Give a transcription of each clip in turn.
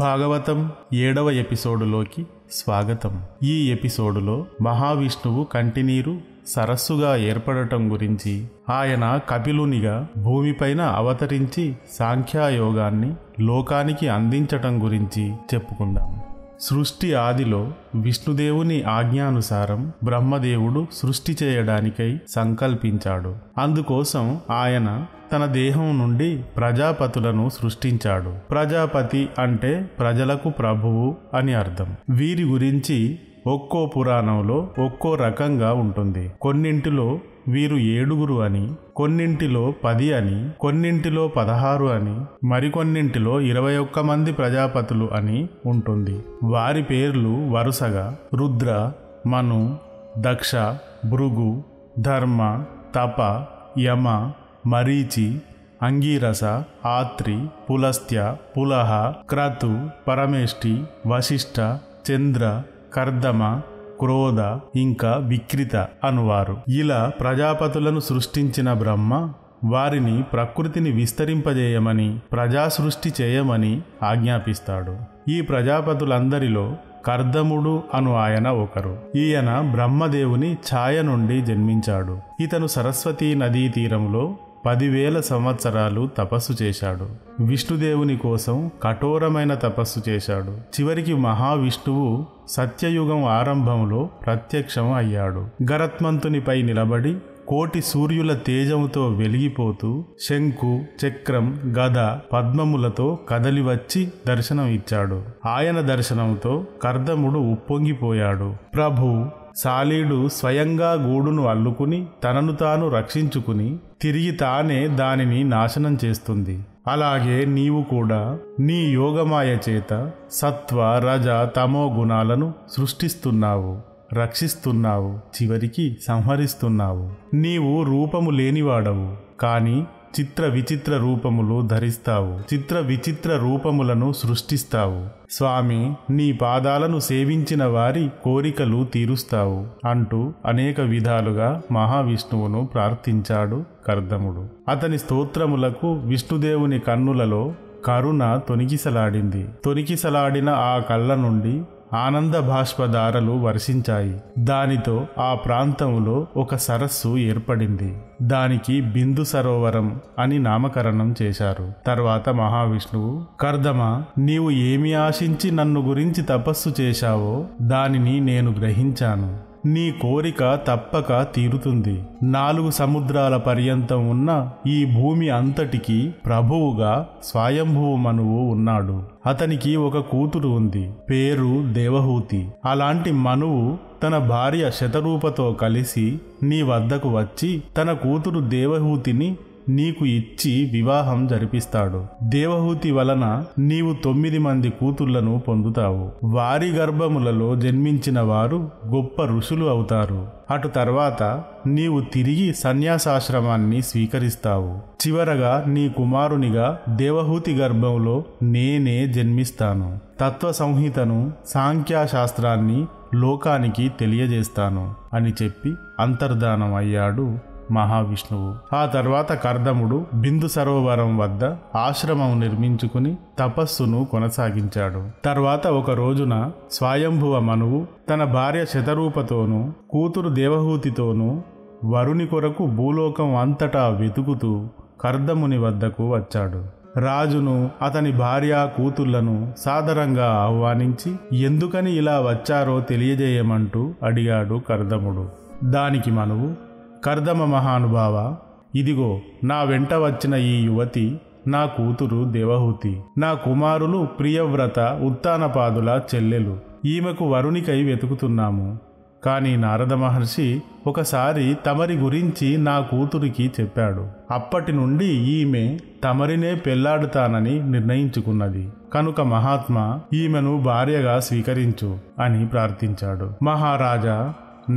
భాగవతం 7వ ఎపిసోడులోకి స్వాగతం. ఈ ఎపిసోడులో మహావిష్ణువు కంటినీరు సరస్సుగా ఏర్పడటం గురించి, ఆయన కపిలునిగా భూమిపైన అవతరించి సాంఖ్యయోగాన్ని లోకానికి అందించటం గురించి చెప్పుకుందాం. సృష్టి ఆదిలో విష్ణుదేవుని ఆజ్ఞానుసారం బ్రహ్మదేవుడు సృష్టి చేయడానికై సంకల్పించాడు. అందుకోసం ఆయన తన దేహం నుండి ప్రజాపతులను సృష్టించాడు. ప్రజాపతి అంటే ప్రజలకు ప్రభువు అని అర్థం. వీరి గురించి ఒక్కో పురాణంలో ఒక్కో రకంగా ఉంటుంది. కొన్నింటిలో వీరు 7 అని, కొన్నింటిలో 10 అని, కొన్నింటిలో 16 అని, మరికొన్నింటిలో 21 మంది ప్రజాపతులు అని ఉంటుంది. వారి పేర్లు వరుసగా రుద్ర, మను, దక్ష, భృగు, ధర్మ, తప, యమ, మరీచి, అంగీరస, ఆత్రి, పులస్త్య, పులహ, క్రతు, పరమేష్టి, వశిష్ఠ, చంద్ర, కర్దమ, క్రోధ, ఇంకా విక్రిత అనువారు. ఇలా ప్రజాపతులను సృష్టించిన బ్రహ్మ వారిని ప్రకృతిని విస్తరింపజేయమని, ప్రజాసృష్టి చేయమని ఆజ్ఞాపిస్తాడు. ఈ ప్రజాపతులందరిలో కర్దముడు అను ఆయన ఒకరు. ఈయన బ్రహ్మదేవుని ఛాయ నుండి జన్మించాడు. ఇతను సరస్వతీ నదీ తీరంలో 10,000 సంవత్సరాలు తపస్సు చేశాడు. విష్ణుదేవుని కోసం కఠోరమైన తపస్సు చేశాడు. చివరికి మహావిష్ణువు సత్యయుగం ఆరంభంలో ప్రత్యక్షం అయ్యాడు. గరత్మంతునిపై నిలబడి కోటి సూర్యుల తేజంతో వెలిగిపోతూ శంకు, చక్రం, గద, పద్మములతో కదలివచ్చి దర్శనం ఇచ్చాడు. ఆయన దర్శనంతో కర్దముడు ఉప్పొంగిపోయాడు. ప్రభు సాలీడు స్వయంగా గూడును అల్లుకుని తనను తాను రక్షించుకుని తిరిగి తానే దానిని నాశనం చేస్తుంది. అలాగే నీవు కూడా నీ యోగమాయ చేత సత్వ, రజ, తమో గుణాలను సృష్టిస్తున్నావు, రక్షిస్తున్నావు, చివరికి సంహరిస్తున్నావు. నీవు రూపము లేనివాడవు, కానీ చిత్ర విచిత్ర రూపములు ధరిస్తావు, చిత్ర విచిత్ర రూపములను సృష్టిస్తావు. స్వామి, నీ పాదాలను సేవించిన వారి కోరికలు తీరుస్తావు అంటూ అనేక విధాలుగా మహావిష్ణువును ప్రార్థించాడు కర్దముడు. అతని స్తోత్రములకు విష్ణుదేవుని కన్నులలో కరుణ తొణికిసలాడింది. తొణికిసలాడిన ఆ కళ్ళ నుండి ఆనంద బాష్పధారలు వర్షించాయి. దానితో ఆ ప్రాంతంలో ఒక సరస్సు ఏర్పడింది. దానికి బిందు సరోవరం అని నామకరణం చేశారు. తర్వాత మహావిష్ణువు, కర్దమ, నీవు ఏమి ఆశించి నన్ను గురించి తపస్సు చేశావో దానిని నేను గ్రహించాను. నీ కోరిక తప్పక తీరుతుంది. 4 సముద్రాల పర్యంతం ఉన్న ఈ భూమి అంతటికి ప్రభువుగా స్వయంభువు మనువు ఉన్నాడు. అతనికి ఒక కూతురు ఉంది, పేరు దేవహూతి. అలాంటి మనువు తన భార్య శతరూపతో కలిసి నీ వద్దకు వచ్చి తన కూతురు దేవహూతిని నీకు ఇచ్చి వివాహం జరిపిస్తాడు. దేవహూతి వలన నీవు 9 మంది కూతుళ్లను పొందుతావు. వారి గర్భములలో జన్మించిన వారు గొప్ప ఋషులు అవుతారు. అటు తర్వాత నీవు తిరిగి సన్యాసాశ్రమాన్ని స్వీకరిస్తావు. చివరగా నీ కుమారునిగా దేవహూతి గర్భంలో నేనే జన్మిస్తాను. తత్వ సంహితను, సాంఖ్యశాస్త్రాన్ని లోకానికి తెలియజేస్తాను అని చెప్పి అంతర్ధానం అయ్యాడు మహావిష్ణువు. ఆ తర్వాత కర్దముడు బిందు సరోవరం వద్ద ఆశ్రమం నిర్మించుకుని తపస్సును కొనసాగించాడు. తర్వాత ఒక రోజున స్వయంభువ మనువు తన భార్య శతరూపతోనూ కూతురు దేవహూతితోనూ వరుని కొరకు భూలోకం అంతటా వెతుకుతూ కర్దముని వద్దకు వచ్చాడు. రాజును, అతని భార్య, కూతుళ్లను సాదరంగా ఆహ్వానించి ఎందుకని ఇలా వచ్చారో తెలియజేయమంటూ అడిగాడు కర్దముడు. దానికి మనువు, కర్దమ మహానుభావ, ఇదిగో నా వెంట వచ్చిన ఈ యువతి నా కూతురు దేవహూతి. నా కుమారులు ప్రియవ్రత, ఉత్తానపాదుల చెల్లెలు. ఈమెకు వరునికై వెతుకుతున్నాము. కానీ నారద మహర్షి ఒకసారి తమరి గురించి నా కూతురికి చెప్పాడు. అప్పటి నుండి ఈమె తమరినే పెళ్లాడుతానని నిర్ణయించుకున్నది. కనుక మహాత్మా, ఈమెను భార్యగా స్వీకరించు అని ప్రార్థించాడు. మహారాజా,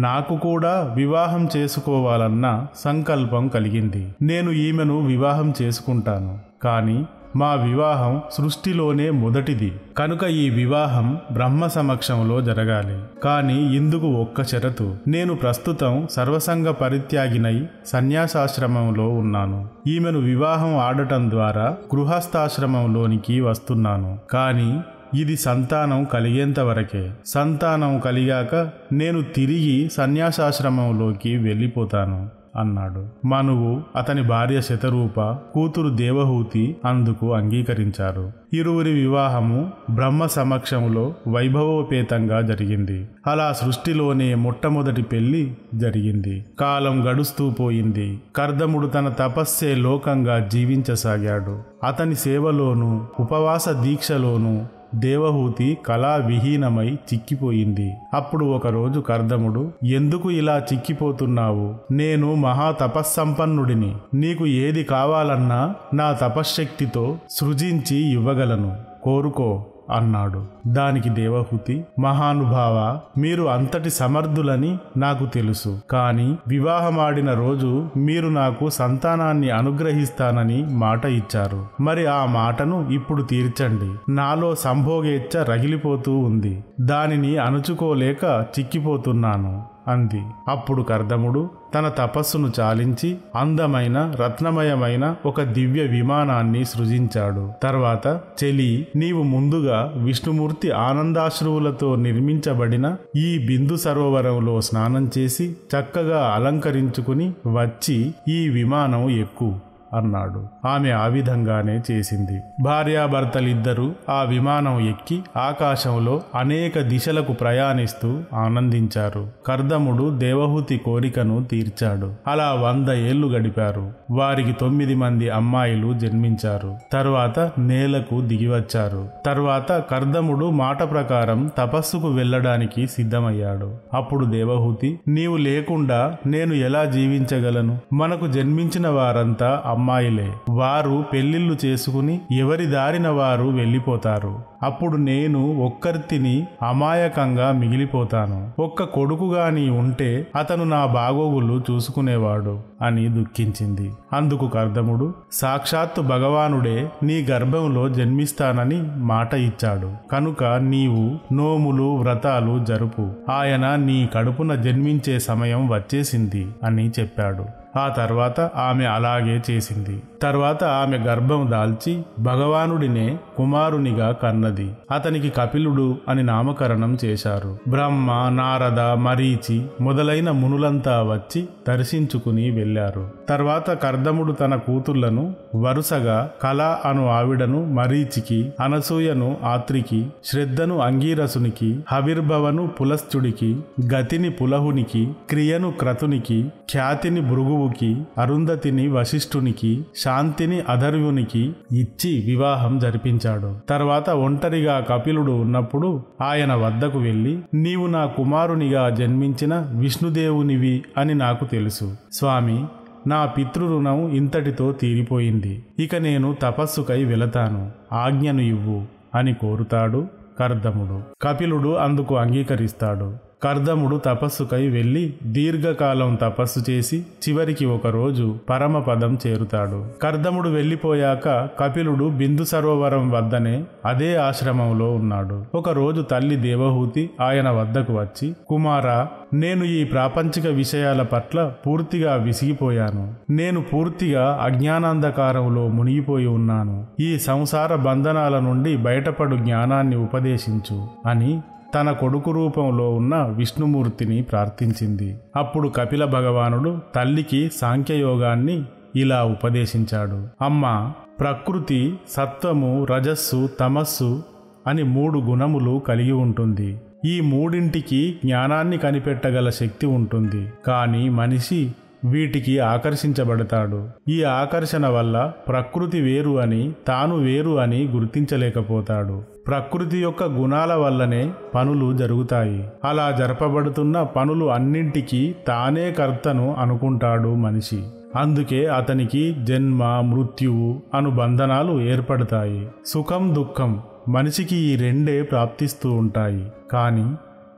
నాకు కూడా వివాహం చేసుకోవాలన్న సంకల్పం కలిగింది. నేను ఈమెను వివాహం చేసుకుంటాను. కానీ మా వివాహం సృష్టిలోనే మొదటిది. కనుక ఈ వివాహం బ్రహ్మ సమక్షంలో జరగాలి. కానీ ఇందుకు ఒక్క షరతు. నేను ప్రస్తుతం సర్వసంగ పరిత్యాగినై సన్యాసాశ్రమంలో ఉన్నాను. ఈమెను వివాహం ఆడటం ద్వారా గృహస్థాశ్రమంలోనికి వస్తున్నాను. కానీ ఇది సంతానం కలిగేంత వరకే. సంతానం కలిగాక నేను తిరిగి సన్యాసాశ్రమంలోకి వెళ్ళిపోతాను అన్నాడు. మనువు, అతని భార్య శతరూప, కూతురు దేవహూతి అందుకు అంగీకరించారు. ఇరువురి వివాహము బ్రహ్మ సమక్షంలో వైభవోపేతంగా జరిగింది. అలా సృష్టిలోనే మొట్టమొదటి పెళ్లి జరిగింది. కాలం గడుస్తూ పోయింది. కర్దముడు తన తపస్సే లోకంగా జీవించసాగాడు. అతని సేవలోనూ ఉపవాస దీక్షలోనూ దేవహూతి కళావిహీనమై చిక్కిపోయింది. అప్పుడు ఒకరోజు కర్దముడు, ఎందుకు ఇలా చిక్కిపోతున్నావు? నేను మహా తపస్సంపన్నుడిని. నీకు ఏది కావాలన్నా నా తపశ్శక్తితో సృజించి ఇవ్వగలను, కోరుకో అన్నాడు. దానికి దేవహూతి, మహానుభావ, మీరు అంతటి సమర్థులని నాకు తెలుసు. కాని వివాహమాడిన రోజు మీరు నాకు సంతానాన్ని అనుగ్రహిస్తానని మాట ఇచ్చారు. మరి ఆ మాటను ఇప్పుడు తీర్చండి. నాలో సంభోగేచ్ఛ రగిలిపోతూ ఉంది. దానిని అణుచుకోలేక చిక్కిపోతున్నాను అంది. అప్పుడు కర్దముడు తన తపస్సును చాలించి అందమైన రత్నమయమైన ఒక దివ్య విమానాన్ని సృజించాడు. తర్వాత, చెలి, నీవు ముందుగా విష్ణుమూర్తి ఆనందాశ్రువులతో నిర్మించబడిన ఈ బిందు సరోవరంలో స్నానం చేసి చక్కగా అలంకరించుకుని వచ్చి ఈ విమానం ఎక్కు అన్నాడు. ఆమె ఆ విధంగానే చేసింది. భార్యాభర్తలిద్దరూ ఆ విమానం ఎక్కి ఆకాశంలో అనేక దిశలకు ప్రయాణిస్తూ ఆనందించారు. కర్దముడు దేవహూతి కోరికను తీర్చాడు. అలా 100 ఏళ్లు గడిపారు. వారికి 9 మంది అమ్మాయిలు జన్మించారు. తరువాత నేలకు దిగివచ్చారు. తర్వాత కర్దముడు మాట ప్రకారం తపస్సుకు వెళ్ళడానికి సిద్ధమయ్యాడు. అప్పుడు దేవహూతి, నీవు లేకుండా నేను ఎలా జీవించగలను? మనకు జన్మించిన వారంతా అమ్మాయిలే. వారు పెళ్లిళ్లు చేసుకుని ఎవరి దారిన వారు వెళ్ళిపోతారు. అప్పుడు నేను ఒక్కర్తిని అమాయకంగా మిగిలిపోతాను. ఒక్క కొడుకుగాని ఉంటే అతను నా బాగోగులు చూసుకునేవాడు అని దుఃఖించింది. అందుకు కర్దముడు, సాక్షాత్తు భగవానుడే నీ గర్భంలో జన్మిస్తానని మాట ఇచ్చాడు. కనుక నీవు నోములు వ్రతాలు జరుపు. ఆయన నీ కడుపున జన్మించే సమయం వచ్చేసింది అని చెప్పాడు. ఆ తర్వాత ఆమె అలాగే చేసింది. తర్వాత ఆమె గర్భం దాల్చి భగవానుడినే కుమారునిగా కన్నది. అతనికి కపిలుడు అని నామకరణం చేశారు. బ్రహ్మ, నారద, మరీచి మొదలైన మునులంతా వచ్చి దర్శించుకుని వెళ్లారు. తర్వాత కర్దముడు తన కూతుళ్లను వరుసగా కళ అను ఆవిడను మరీచికి, అనసూయను ఆత్రికి, శ్రద్ధను అంగీరసునికి, హవిర్భవను పులస్తుడికి, గతిని పులహునికి, క్రియను క్రతునికి, ఖ్యాతిని భృగువుకి, అరుంధతిని వశిష్ఠునికి, శాంతిని అధర్వునికి ఇచ్చి వివాహం జరిపించాడు. తర్వాత ఒంటరిగా కపిలుడు ఉన్నప్పుడు ఆయన వద్దకు వెళ్లి, నీవు నా కుమారునిగా జన్మించిన విష్ణుదేవునివి అని నాకు తెలుసు. స్వామి, నా పితృరుణం ఇంతటితో తీరిపోయింది. ఇక నేను తపస్సుకై వెళతాను, ఆజ్ఞను ఇవ్వు అని కోరుతాడు కర్దముడు. కపిలుడు అందుకు అంగీకరిస్తాడు. కర్దముడు తపస్సుకై వెళ్లి దీర్ఘకాలం తపస్సు చేసి చివరికి ఒకరోజు పరమపదం చేరుతాడు. కర్దముడు వెళ్లిపోయాక కపిలుడు బిందు సరోవరం వద్దనే అదే ఆశ్రమంలో ఉన్నాడు. ఒకరోజు తల్లి దేవహూతి ఆయన వద్దకు వచ్చి, కుమారా, నేను ఈ ప్రాపంచిక విషయాల పట్ల పూర్తిగా విసిగిపోయాను. నేను పూర్తిగా అజ్ఞానాంధకారంలో మునిగిపోయి ఉన్నాను. ఈ సంసార బంధనాల నుండి బయటపడు జ్ఞానాన్ని ఉపదేశించు అని తన కొడుకు రూపంలో ఉన్న విష్ణుమూర్తిని ప్రార్థించింది. అప్పుడు కపిల భగవానుడు తల్లికి సాంఖ్యయోగాన్ని ఇలా ఉపదేశించాడు. అమ్మా, ప్రకృతి సత్వము, రజస్సు, తమస్సు అని 3 గుణములు కలిగి ఉంటుంది. ఈ మూడింటికి జ్ఞానాన్ని కనిపెట్టగల శక్తి ఉంటుంది. కానీ మనిషి వీటికి ఆకర్షించబడతాడు. ఈ ఆకర్షణ వల్ల ప్రకృతి వేరు అని, తాను వేరు అని గుర్తించలేకపోతాడు. ప్రకృతి యొక్క గుణాల వల్లనే పనులు జరుగుతాయి. అలా జరపబడుతున్న పనులు అన్నింటికీ తానే కర్తను అనుకుంటాడు మనిషి. అందుకే అతనికి జన్మ, మృత్యువు అను బంధనాలు ఏర్పడతాయి. సుఖం, దుఃఖం మనిషికి ఈ రెండే ప్రాప్తిస్తూ ఉంటాయి. కానీ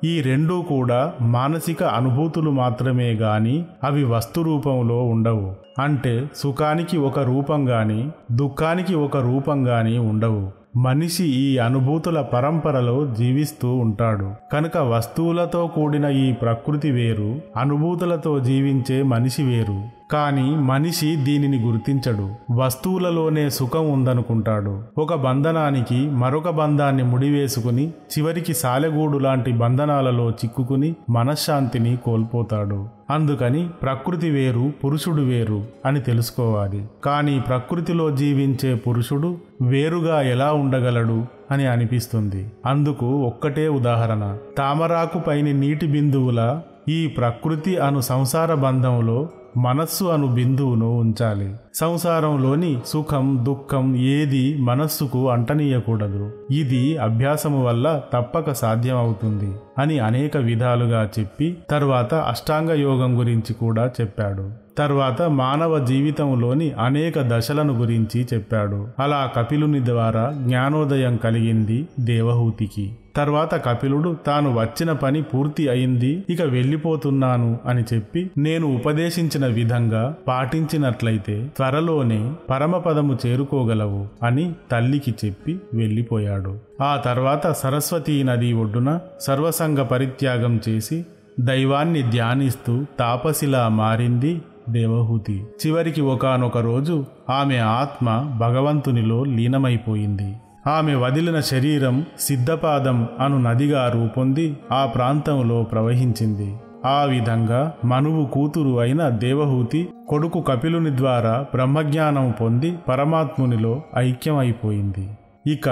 ఈ రెండూ కూడా మానసిక అనుభూతులు మాత్రమే గాని అవి వస్తు రూపంలో ఉండవు. అంటే సుఖానికి ఒక రూపంగాని, దుఃఖానికి ఒక రూపంగాని ఉండవు. మనిషి ఈ అనుభూతుల పరంపరలో జీవిస్తూ ఉంటాడు. కనుక వస్తువులతో కూడిన ఈ ప్రకృతి వేరు, అనుభూతులతో జీవించే మనిషి వేరు. కాని మనిషి దీనిని గుర్తించడు. వస్తువులలోనే సుఖం ఉందనుకుంటాడు. ఒక బంధనానికి మరొక బంధాన్ని ముడివేసుకుని చివరికి సాలెగూడు లాంటి బంధనాలలో చిక్కుకుని మనశ్శాంతిని కోల్పోతాడు. అందుకని ప్రకృతి వేరు, పురుషుడు వేరు అని తెలుసుకోవాలి. కానీ ప్రకృతిలో జీవించే పురుషుడు వేరుగా ఎలా ఉండగలడు అని అనిపిస్తుంది. అందుకు ఒక్కటే ఉదాహరణ. తామరాకు పైని నీటి బిందువుల ఈ ప్రకృతి అను సంసార బంధంలో మనస్సు అను బిందువును ఉంచాలి. సంసారంలోని సుఖం దుఃఖం ఏది మనస్సుకు అంటనీయకూడదు. ఇది అభ్యాసము వల్ల తప్పక సాధ్యమవుతుంది అని అనేక విధాలుగా చెప్పి తర్వాత అష్టాంగ యోగం గురించి కూడా చెప్పాడు. తర్వాత మానవ జీవితంలోని అనేక దశలను గురించి చెప్పాడు. అలా కపిలుని ద్వారా జ్ఞానోదయం కలిగింది దేవహూతికి. తర్వాత కపిలుడు తాను వచ్చిన పని పూర్తి అయింది, ఇక వెళ్ళిపోతున్నాను అని చెప్పి నేను ఉపదేశించిన విధంగా పాటించినట్లయితే త్వరలోనే పరమపదము చేరుకోగలవు అని తల్లికి చెప్పి వెళ్ళిపోయాడు. ఆ తర్వాత సరస్వతీ నది ఒడ్డున సర్వసంగ పరిత్యాగం చేసి దైవాన్ని ధ్యానిస్తూ తాపసిలా మారింది దేవహూతి. చివరికి ఒకానొక రోజు ఆమె ఆత్మ భగవంతునిలో లీనమైపోయింది. ఆమె వదిలిన శరీరం సిద్ధపాదం అను నదిగా రూపొంది ఆ ప్రాంతంలో ప్రవహించింది. ఆ విధంగా మనువు కూతురు అయిన దేవహూతి కొడుకు కపిలుని ద్వారా బ్రహ్మజ్ఞానం పొంది పరమాత్మునిలో ఐక్యమైపోయింది. ఇక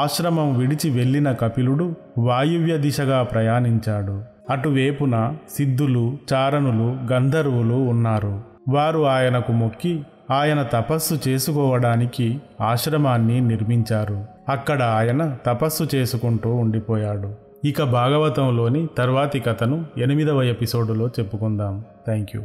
ఆశ్రమం విడిచి వెళ్లిన కపిలుడు వాయువ్య దిశగా ప్రయాణించాడు. అటువేపున సిద్ధులు, చారణులు, గంధర్వులు ఉన్నారు. వారు ఆయనకు మొక్కి ఆయన తపస్సు చేసుకోవడానికి ఆశ్రమాన్ని నిర్మించారు. అక్కడ ఆయన తపస్సు చేసుకుంటూ ఉండిపోయాడు. ఇక భాగవతంలోని తర్వాతి కథను 8వ ఎపిసోడులో చెప్పుకుందాం. Thank you.